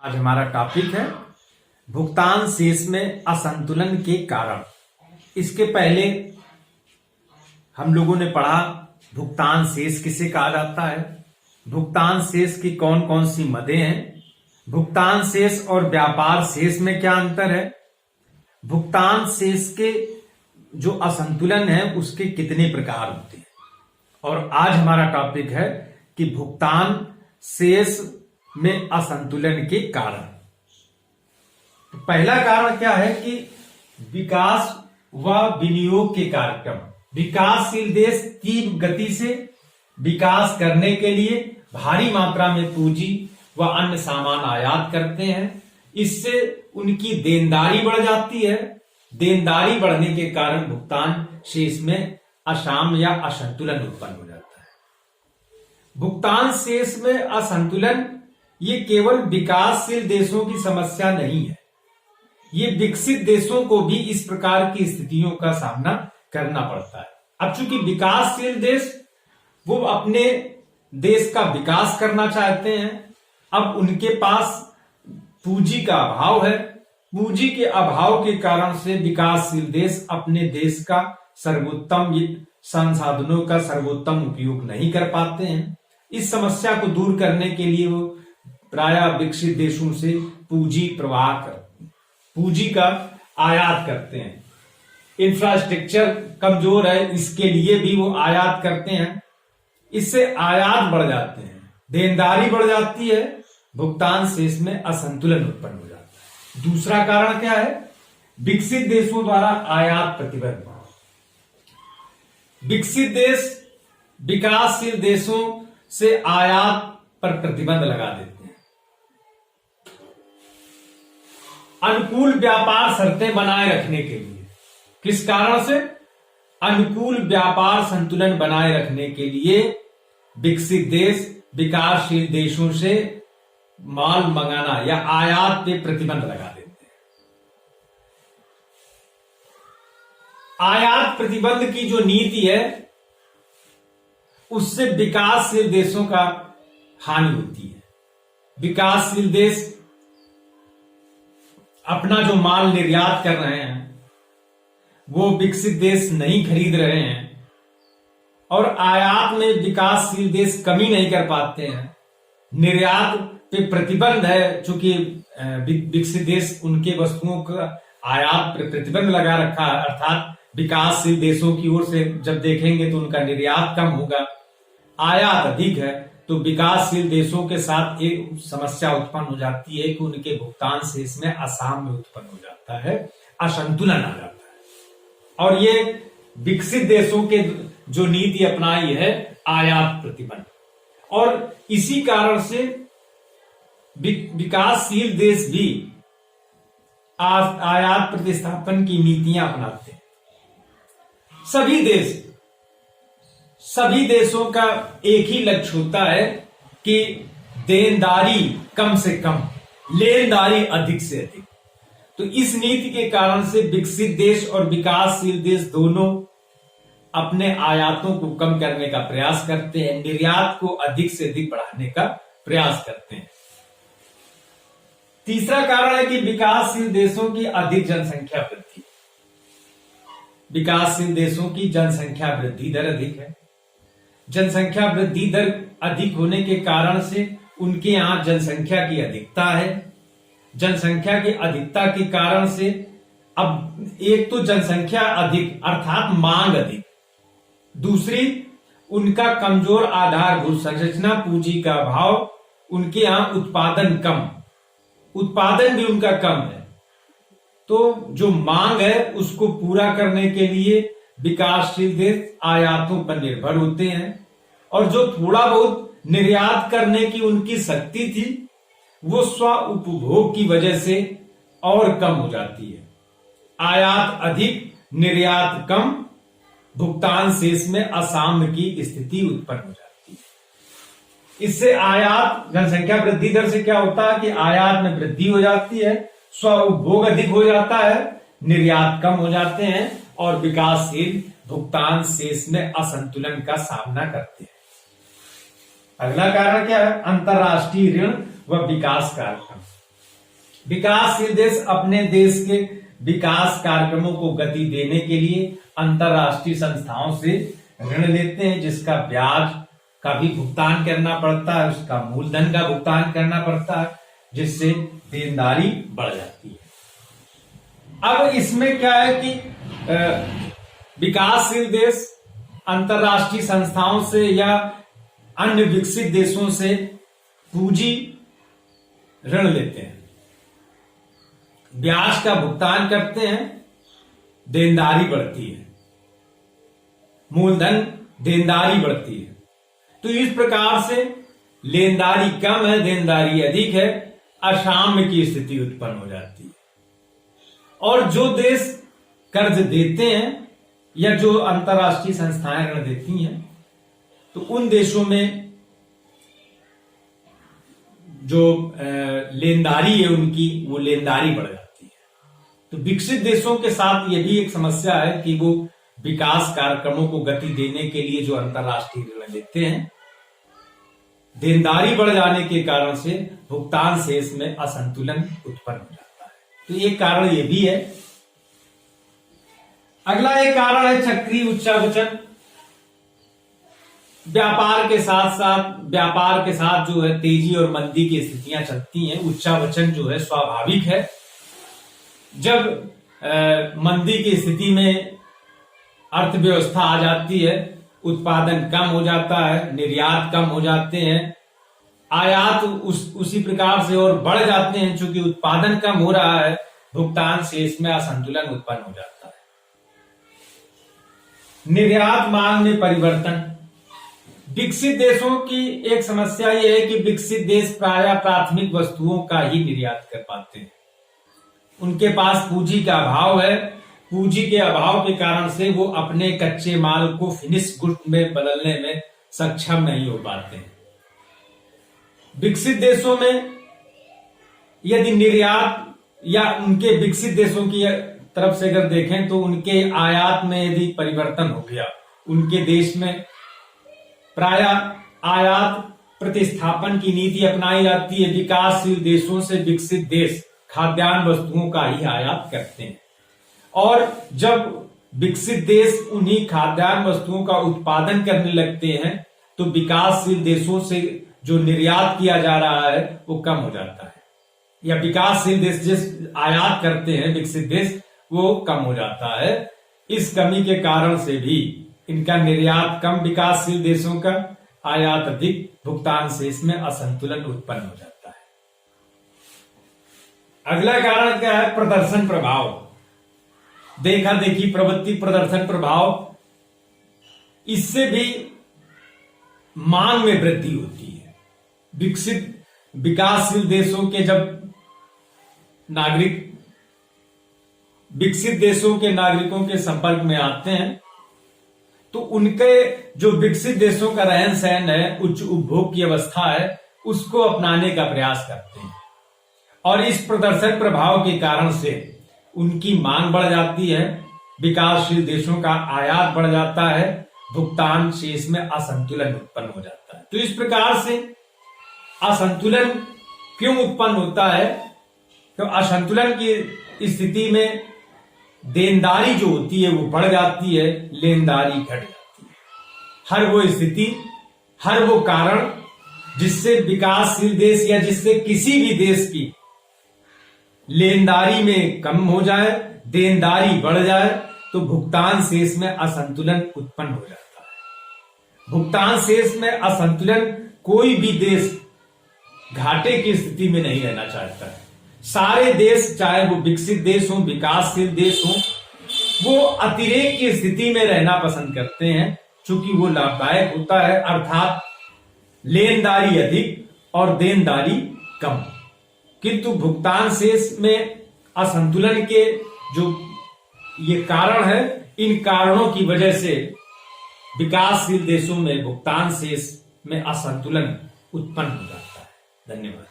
आज हमारा टॉपिक है भुगतान शेष में असंतुलन के कारण। इसके पहले हम लोगों ने पढ़ा भुगतान शेष किसे कहा जाता है, भुगतान शेष की कौन कौन सी मदें हैं, भुगतान शेष और व्यापार शेष में क्या अंतर है, भुगतान शेष के जो असंतुलन है उसके कितने प्रकार होते हैं। और आज हमारा टॉपिक है कि भुगतान शेष में असंतुलन के कारण। तो पहला कारण क्या है कि विकास व विनियोग के कार्यक्रम। विकासशील देश तीव्र गति से विकास करने के लिए भारी मात्रा में पूंजी व अन्य सामान आयात करते हैं। इससे उनकी देनदारी बढ़ जाती है। देनदारी बढ़ने के कारण भुगतान शेष में असाम या असंतुलन उत्पन्न हो जाता है। भुगतान शेष में असंतुलन ये केवल विकासशील देशों की समस्या नहीं है, ये विकसित देशों को भी इस प्रकार की स्थितियों का सामना करना पड़ता है। अब चूंकि विकासशील देश वो अपने देश का विकास करना चाहते हैं, अब उनके पास पूंजी का अभाव है। पूंजी के अभाव के कारण से विकासशील देश अपने देश का सर्वोत्तम संसाधनों का सर्वोत्तम उपयोग नहीं कर पाते हैं। इस समस्या को दूर करने के लिए वो प्रायः विकसित देशों से पूंजी का आयात करते हैं। इंफ्रास्ट्रक्चर कमजोर है, इसके लिए भी वो आयात करते हैं। इससे आयात बढ़ जाते हैं, देनदारी बढ़ जाती है, भुगतान शेष में असंतुलन उत्पन्न हो जाता है। दूसरा कारण क्या है? विकसित देशों द्वारा आयात प्रतिबंध। विकसित देश विकासशील देशों से आयात पर प्रतिबंध लगा देते हैं। अनुकूल व्यापार शर्तें बनाए रखने के लिए, किस कारण से? अनुकूल व्यापार संतुलन बनाए रखने के लिए विकसित देश विकासशील देशों से माल मंगाना या आयात पे प्रतिबंध लगा देते हैं। आयात प्रतिबंध की जो नीति है उससे विकासशील देशों का हानि होती है। विकासशील देश अपना जो माल निर्यात कर रहे हैं वो विकसित देश नहीं खरीद रहे हैं, और आयात में विकासशील देश कमी नहीं कर पाते हैं। निर्यात पे प्रतिबंध है, चूंकि विकसित देश उनके वस्तुओं का आयात पर प्रतिबंध लगा रखा है, अर्थात विकासशील देशों की ओर से जब देखेंगे तो उनका निर्यात कम होगा, आयात अधिक है, तो विकासशील देशों के साथ एक समस्या उत्पन्न हो जाती है कि उनके भुगतान शेष में असाम्य उत्पन्न हो जाता है, असंतुलन आ जाता है। और ये विकसित देशों के जो नीति अपनाई है आयात प्रतिबंध, और इसी कारण से विकासशील देश भी आयात प्रतिस्थापन की नीतियां अपनाते हैं। सभी देशों का एक ही लक्ष्य होता है कि देनदारी कम से कम, लेनदारी अधिक से अधिक। तो इस नीति के कारण से विकसित देश और विकासशील देश दोनों अपने आयातों को कम करने का प्रयास करते हैं, निर्यात को अधिक से अधिक बढ़ाने का प्रयास करते हैं। तीसरा कारण है कि विकासशील देशों की अधिक जनसंख्या वृद्धि। विकासशील देशों की जनसंख्या वृद्धि दर अधिक है। जनसंख्या वृद्धि दर अधिक होने के कारण से उनके यहां जनसंख्या की अधिकता है। जनसंख्या की अधिकता के कारण से अब एक तो जनसंख्या अधिक अर्थात मांग अधिक, दूसरी उनका कमजोर आधारभूत संरचना, पूंजी का अभाव, उनके यहां उत्पादन कम, उत्पादन भी उनका कम है। तो जो मांग है उसको पूरा करने के लिए विकासशील देश आयातों पर निर्भर होते हैं, और जो थोड़ा बहुत निर्यात करने की उनकी शक्ति थी वो स्व उपभोग की वजह से और कम हो जाती है। आयात अधिक, निर्यात कम, भुगतान शेष में असाम्य की स्थिति उत्पन्न हो जाती है। इससे आयात जनसंख्या वृद्धि दर से क्या होता है कि आयात में वृद्धि हो जाती है, स्व उपभोग अधिक हो जाता है, निर्यात कम हो जाते हैं, और विकासशील भुगतान शेष में असंतुलन का सामना करते हैं। अगला कारण क्या है? अंतरराष्ट्रीय ऋण व विकास कार्यक्रम। विकासशील देश अपने देश के विकास कार्यक्रमों को गति देने के लिए अंतरराष्ट्रीय संस्थाओं से ऋण लेते हैं, जिसका ब्याज का भी भुगतान करना पड़ता है, उसका मूलधन का भुगतान करना पड़ता है, जिससे देनदारी बढ़ जाती है। अब इसमें क्या है कि विकासशील देश अंतरराष्ट्रीय संस्थाओं से या अन्य विकसित देशों से पूंजी ऋण लेते हैं, ब्याज का भुगतान करते हैं, देनदारी बढ़ती है, मूलधन देनदारी बढ़ती है। तो इस प्रकार से लेनदारी कम है, देनदारी अधिक है, असाम्य की स्थिति उत्पन्न हो जाती है। और जो देश कर्ज देते हैं या जो अंतरराष्ट्रीय संस्थाएं ऋण देती हैं, तो उन देशों में जो लेनदारी है उनकी, वो लेनदारी बढ़ जाती है। तो विकसित देशों के साथ ये भी एक समस्या है कि वो विकास कार्यक्रमों को गति देने के लिए जो अंतरराष्ट्रीय ऋण लेते हैं, देनदारी बढ़ जाने के कारण से भुगतान शेष में असंतुलन उत्पन्न हो जाता है। तो एक कारण ये भी है। अगला एक कारण है चक्रीय उच्चावचन। व्यापार के साथ जो है तेजी और मंदी की स्थितियां चलती हैं। उच्चावचन जो है स्वाभाविक है। जब मंदी की स्थिति में अर्थव्यवस्था आ जाती है, उत्पादन कम हो जाता है, निर्यात कम हो जाते हैं, आयात उसी प्रकार से और बढ़ जाते हैं। चूंकि उत्पादन कम हो रहा है, भुगतान शेष में असंतुलन उत्पन्न हो जाता है। निर्यात मांग में परिवर्तन। विकसित देशों की एक समस्या यह है कि विकसित देश प्रायः प्राथमिक वस्तुओं का ही निर्यात कर पाते हैं। उनके पास पूंजी का अभाव है। पूंजी के अभाव के कारण से वो अपने कच्चे माल को फिनिश गुड्स में बदलने में सक्षम नहीं हो पाते हैं। विकसित देशों में यदि निर्यात या उनके विकसित देशों की तरफ से अगर देखें तो उनके आयात में यदि परिवर्तन हो गया, उनके देश में प्रायः आयात प्रतिस्थापन की नीति अपनाई जाती है। विकासशील देशों से विकसित देश खाद्यान्न वस्तुओं का ही आयात करते हैं, और जब विकसित देश उन्हीं खाद्यान्न वस्तुओं का उत्पादन करने लगते हैं तो विकासशील देशों से जो निर्यात किया जा रहा है वो कम हो जाता है, या विकासशील देश जिस आयात करते हैं विकसित देश वो कम हो जाता है। इस कमी के कारण से भी इनका निर्यात कम, विकासशील देशों का आयात अधिक, भुगतान शेष में असंतुलन उत्पन्न हो जाता है। अगला कारण क्या है? प्रदर्शन प्रभाव। देखा देखी प्रवृत्ति, प्रदर्शन प्रभाव, इससे भी मांग में वृद्धि होती है। विकासशील देशों के जब नागरिक विकसित देशों के नागरिकों के संपर्क में आते हैं तो उनके जो विकसित देशों का रहन सहन है, उच्च उपभोग की अवस्था है, उसको अपनाने का प्रयास करते हैं, और इस प्रदर्शन प्रभाव के कारण से उनकी मांग बढ़ जाती है, विकासशील देशों का आयात बढ़ जाता है, भुगतान शेष में असंतुलन उत्पन्न हो जाता है। तो इस प्रकार से असंतुलन क्यों उत्पन्न होता है? तो असंतुलन की स्थिति में देनदारी जो होती है वो बढ़ जाती है, लेनदारी घट जाती है। हर वो स्थिति, हर वो कारण जिससे विकासशील देश या जिससे किसी भी देश की लेनदारी में कम हो जाए, देनदारी बढ़ जाए, तो भुगतान शेष में असंतुलन उत्पन्न हो जाता है। भुगतान शेष में असंतुलन, कोई भी देश घाटे की स्थिति में नहीं रहना चाहता है। सारे देश, चाहे वो विकसित देश हो, विकासशील देश हो, वो अतिरेक की स्थिति में रहना पसंद करते हैं, चूंकि वो लाभदायक होता है, अर्थात लेनदारी अधिक और देनदारी कम। किंतु भुगतान शेष में असंतुलन के जो ये कारण है, इन कारणों की वजह से विकासशील देशों में भुगतान शेष में असंतुलन उत्पन्न हो जाता है। धन्यवाद।